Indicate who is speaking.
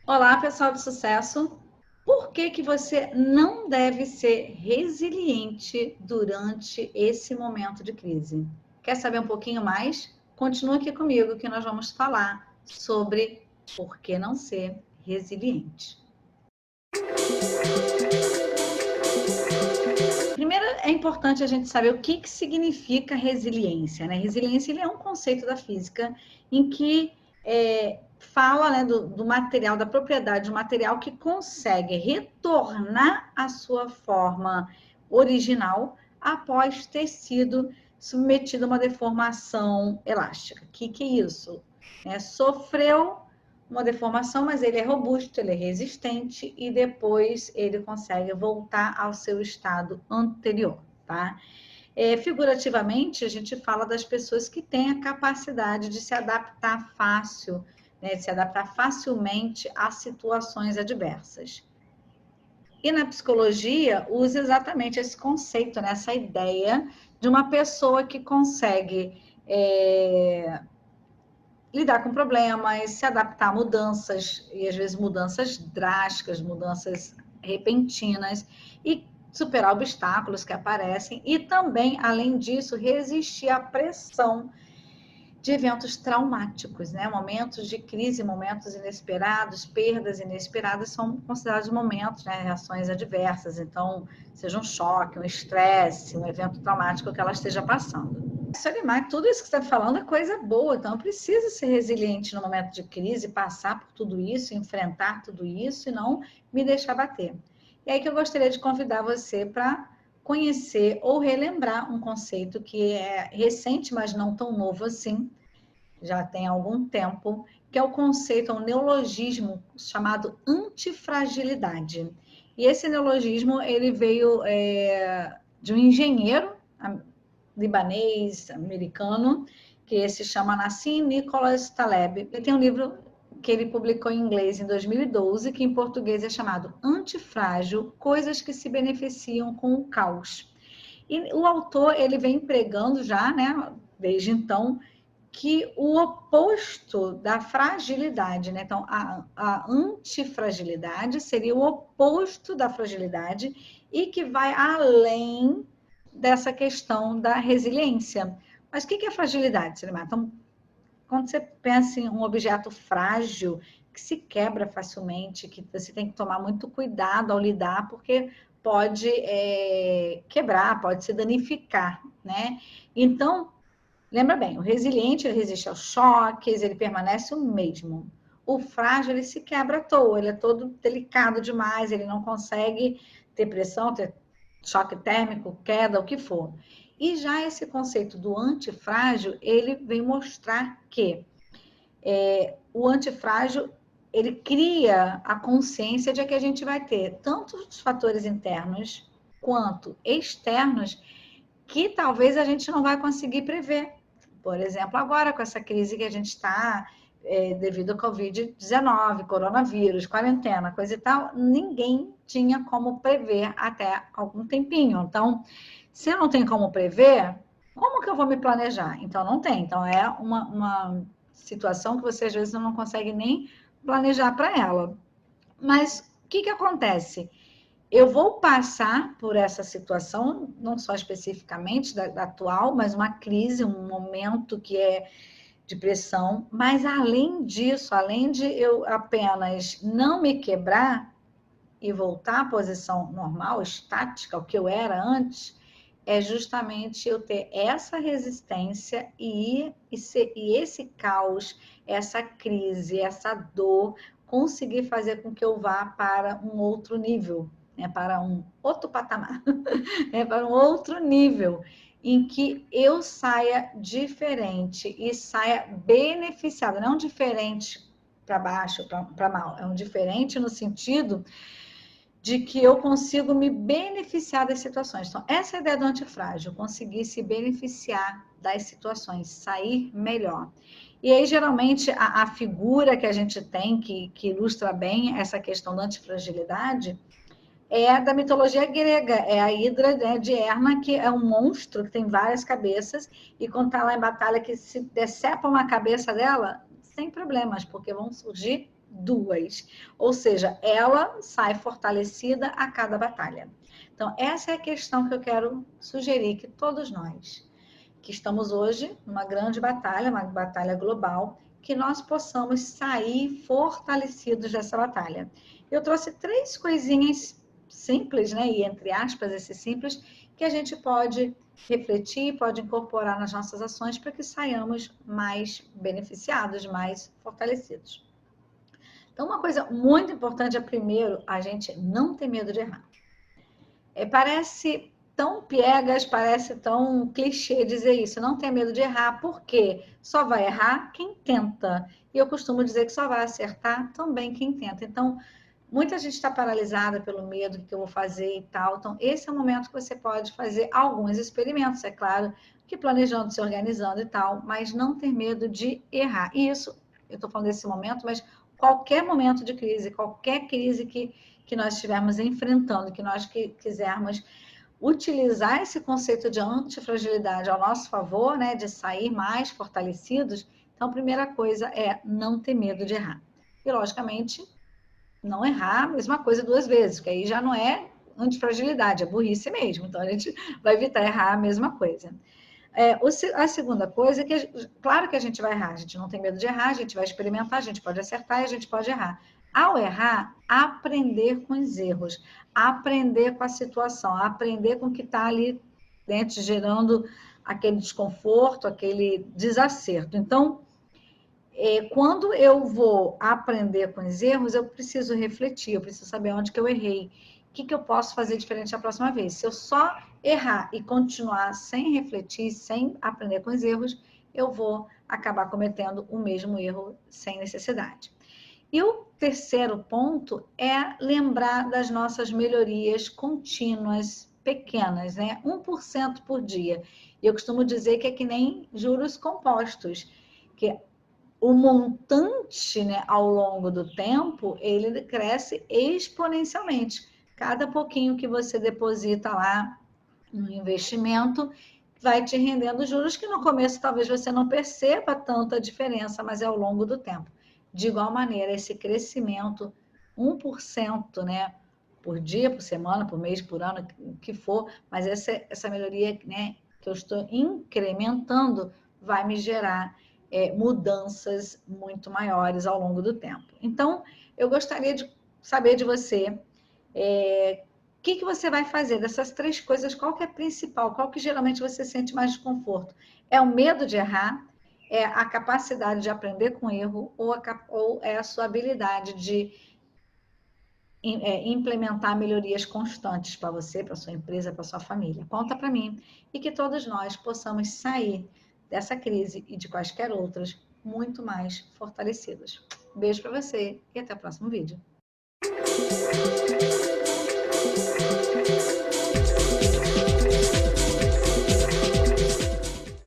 Speaker 1: Olá, pessoal de sucesso. Por que que você não deve ser resiliente durante esse momento de crise? Quer saber um pouquinho mais? Continua aqui comigo que nós vamos falar sobre por que não ser resiliente. Primeiro, é importante a gente saber o que significa resiliência, né? Resiliência ele é um conceito da física em que fala, né, do material, da propriedade do material que consegue retornar à sua forma original após ter sido submetido a uma deformação elástica. O que é isso? Sofreu uma deformação, mas ele é robusto, ele é resistente e depois ele consegue voltar ao seu estado anterior, tá? Figurativamente, a gente fala das pessoas que têm a capacidade de se adaptar fácil, né, de se adaptar facilmente a situações adversas. E na psicologia, usa exatamente esse conceito, né, essa ideia de uma pessoa que consegue lidar com problemas, se adaptar a mudanças, e às vezes mudanças drásticas, mudanças repentinas, e superar obstáculos que aparecem, e também, além disso, resistir à pressão de eventos traumáticos, né? Momentos de crise, momentos inesperados, perdas inesperadas são considerados momentos, né? Reações adversas. Então, seja um choque, um estresse, um evento traumático que ela esteja passando. Solimar, tudo isso que você está falando é coisa boa, então precisa ser resiliente no momento de crise, passar por tudo isso, enfrentar tudo isso e não me deixar bater. E aí que eu gostaria de convidar você para conhecer ou relembrar um conceito que é recente, mas não tão novo assim, já tem algum tempo, que é o conceito, é um neologismo chamado antifragilidade. E esse neologismo, ele veio de um engenheiro libanês, americano, que se chama Nassim Nicholas Taleb. Ele tem um livro que ele publicou em inglês em 2012, que em português é chamado Antifrágil, Coisas que se Beneficiam com o Caos. E o autor, ele vem pregando já, né, desde então, que o oposto da fragilidade, né? Então, a antifragilidade seria o oposto da fragilidade e que vai além dessa questão da resiliência. Mas o que é fragilidade, Selimar? Então, quando você pensa em um objeto frágil, que se quebra facilmente, que você tem que tomar muito cuidado ao lidar, porque pode quebrar, pode se danificar, né? Então, lembra bem, o resiliente ele resiste aos choques, ele permanece o mesmo. O frágil ele se quebra à toa, ele é todo delicado demais, ele não consegue ter pressão, ter choque térmico, queda, o que for. E já esse conceito do antifrágil, ele vem mostrar que o antifrágil ele cria a consciência de que a gente vai ter tanto os fatores internos quanto externos que talvez a gente não vai conseguir prever. Por exemplo, agora com essa crise que a gente está devido ao Covid-19, coronavírus, quarentena, coisa e tal, ninguém tinha como prever até algum tempinho. Então, se eu não tenho como prever, como que eu vou me planejar? Então, não tem. Então, é uma situação que você às vezes não consegue nem planejar para ela. Mas o que acontece? Eu vou passar por essa situação, não só especificamente da atual, mas uma crise, um momento que é de pressão, mas além disso, além de eu apenas não me quebrar e voltar à posição normal, estática, o que eu era antes, é justamente eu ter essa resistência e esse caos, essa crise, essa dor, conseguir fazer com que eu vá para um outro nível, né, para um outro patamar, né, para um outro nível, em que eu saia diferente e saia beneficiada, não diferente para baixo, para mal, é um diferente no sentido de que eu consigo me beneficiar das situações. Então, essa é a ideia do antifrágil, conseguir se beneficiar das situações, sair melhor. E aí, geralmente, a figura que a gente tem, que ilustra bem essa questão da antifragilidade, é da mitologia grega, é a Hidra, né, de Herma, que é um monstro que tem várias cabeças, e quando está lá em batalha, que se decepam a cabeça dela, sem problemas, porque vão surgir 2. Ou seja, ela sai fortalecida a cada batalha. Então, essa é a questão que eu quero sugerir que todos nós, que estamos hoje numa grande batalha, uma batalha global, que nós possamos sair fortalecidos dessa batalha. Eu trouxe 3 coisinhas simples, né? E entre aspas, esse simples, que a gente pode refletir, pode incorporar nas nossas ações para que saiamos mais beneficiados, mais fortalecidos. Então, uma coisa muito importante é, primeiro, a gente não ter medo de errar. Parece tão piegas, parece tão clichê dizer isso, não tem medo de errar, porque só vai errar quem tenta. E eu costumo dizer que só vai acertar também quem tenta. Então, muita gente está paralisada pelo medo do que eu vou fazer e tal. Então, esse é o momento que você pode fazer alguns experimentos, é claro, que planejando, se organizando e tal, mas não ter medo de errar. E isso, eu estou falando desse momento, mas qualquer momento de crise, qualquer crise que nós estivermos enfrentando, que nós quisermos utilizar esse conceito de antifragilidade ao nosso favor, né, de sair mais fortalecidos, então a primeira coisa é não ter medo de errar. E, logicamente, não errar a mesma coisa 2 vezes, porque aí já não é antifragilidade, é burrice mesmo. Então, a gente vai evitar errar a mesma coisa. A segunda coisa é que, claro que a gente vai errar, a gente não tem medo de errar, a gente vai experimentar, a gente pode acertar e a gente pode errar. Ao errar, aprender com os erros, aprender com a situação, aprender com o que está ali dentro, gerando aquele desconforto, aquele desacerto. Então, quando eu vou aprender com os erros, eu preciso refletir, eu preciso saber onde que eu errei, o que eu posso fazer diferente a próxima vez. Se eu só errar e continuar sem refletir, sem aprender com os erros, eu vou acabar cometendo o mesmo erro sem necessidade. E o terceiro ponto é lembrar das nossas melhorias contínuas, pequenas, né? 1% por dia. E eu costumo dizer que é que nem juros compostos, que o montante, né, ao longo do tempo, ele cresce exponencialmente. Cada pouquinho que você deposita lá no investimento vai te rendendo juros que no começo talvez você não perceba tanta diferença, mas é ao longo do tempo. De igual maneira, esse crescimento, 1%, né, por dia, por semana, por mês, por ano, o que for, mas essa melhoria, né, que eu estou incrementando vai me gerar mudanças muito maiores ao longo do tempo. Então, eu gostaria de saber de você o que você vai fazer dessas 3 coisas, qual que é a principal, qual que geralmente você sente mais desconforto? É o medo de errar? É a capacidade de aprender com erro? Ou é a sua habilidade de implementar melhorias constantes para você, para sua empresa, para sua família? Conta para mim. E que todos nós possamos sair dessa crise e de quaisquer outras muito mais fortalecidos. Beijo para você e até o próximo vídeo.